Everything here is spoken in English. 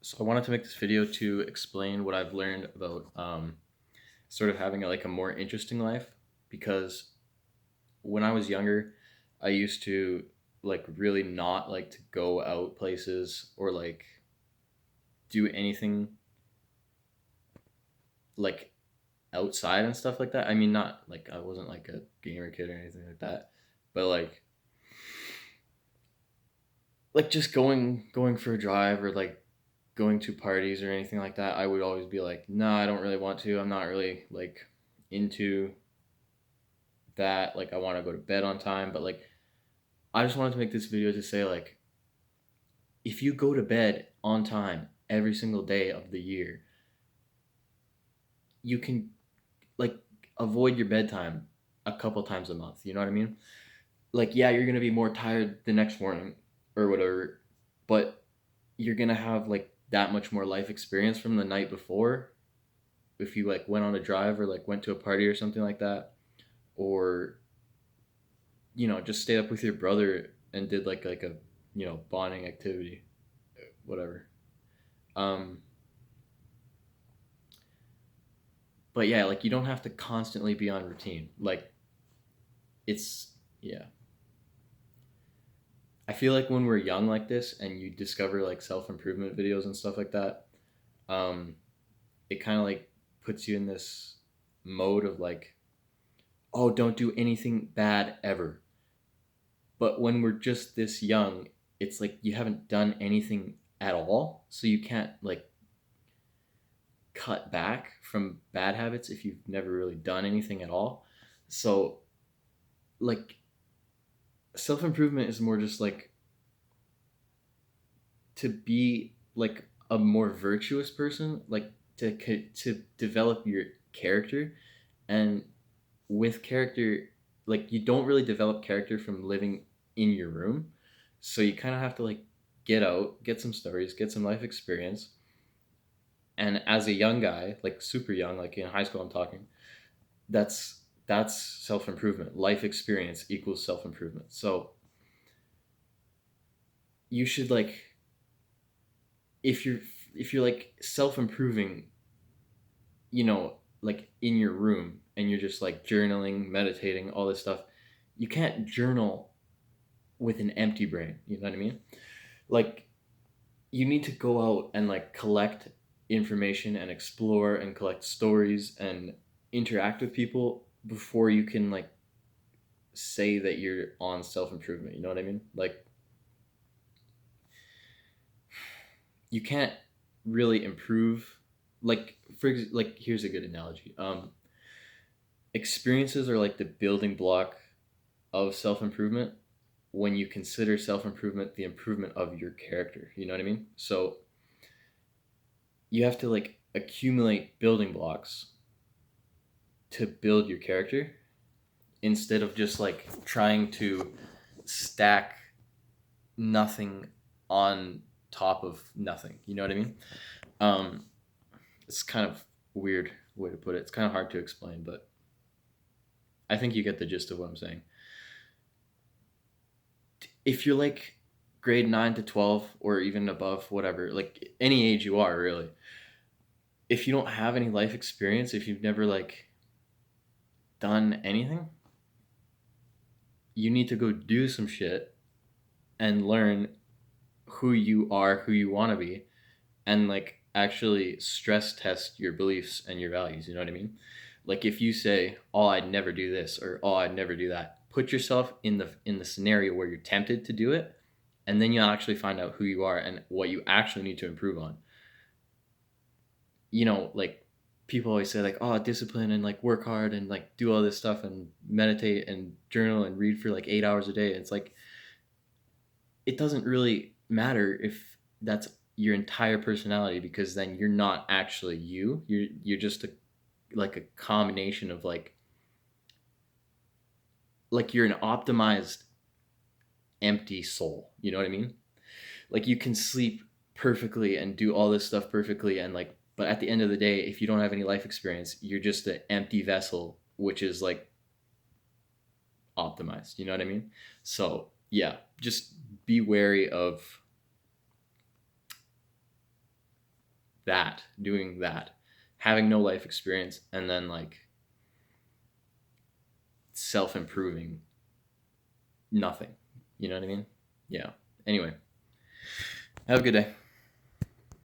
So I wanted to make this video to explain what I've learned about sort of having like a more interesting life because when I was younger, I used to like really not like to go out places or like do anything like outside and stuff like that. I mean, not like I wasn't like a gamer kid or anything like that, but like just going for a drive or like going to parties or anything like that, I would always be like, no, I don't really want to. I'm not really like into that. Like, I want to go to bed on time. But like, I just wanted to make this video to say, like, if you go to bed on time every single day of the year, you can like avoid your bedtime a couple times a month. You know what I mean? Like, yeah, you're going to be more tired the next morning or whatever, but you're going to have like that much more life experience from the night before if you like went on a drive or like went to a party or something like that, or just stayed up with your brother and did like a bonding activity, whatever. um but yeah, like you don't have to constantly be on routine. Like it's yeah, I feel like when we're young like this and you discover like self-improvement videos and stuff like that, um it kind of like puts you in this mode of like, oh, don't do anything bad ever. But when we're just this young, it's like you haven't done anything at all, so you can't like cut back from bad habits if you've never really done anything at all. So like self-improvement is more just like to be like a more virtuous person, like to develop your character. And with character, like you don't really develop character from living in your room, so you kind of have to like get out, get some stories, get some life experience. And as a young guy, like super young, like in high school I'm talking, that's self-improvement. Life experience equals self-improvement. So you should like, if you're if you're like self-improving, like in your room and you're just like journaling, meditating, all this stuff, you can't journal with an empty brain. You know what I mean? Like you need to go out and like collect information and explore and collect stories and interact with people before you can like say that you're on self-improvement. You know what I mean? Like you can't really improve. Like like here's a good analogy. Experiences are like the building block of self-improvement. When you consider self-improvement the improvement of your character, you know what I mean? So you have to like accumulate building blocks to build your character instead of just like trying to stack nothing on top of nothing. You know what I mean? um it's kind of weird way to put it. It's kind of hard to explain, but I think you get the gist of what I'm saying. If you're like grade 9 to 12 or even above, whatever, like any age you are really, if you don't have any life experience, if you've never like done anything, you need to go do some shit and learn who you are, who you want to be, and like actually stress test your beliefs and your values. You know what I mean? Like if you say, "Oh, I'd never do this," or "Oh, I'd never do that," put yourself in the scenario where you're tempted to do it, and then you'll actually find out who you are and what you actually need to improve on. Like people always say like, "Oh, discipline and like work hard and like do all this stuff and meditate and journal and read for like 8 hours a day." It's like it doesn't really matter if that's your entire personality, because then you're not actually you. You're just like a combination of like you're an optimized empty soul. You know what I mean? Like you can sleep perfectly and do all this stuff perfectly, and like, but at the end of the day, if you don't have any life experience, you're just an empty vessel which is like optimized. You know what I mean? So yeah, just be wary of doing that, having no life experience, and then like self-improving nothing. You know what I mean? Yeah. Anyway, have a good day.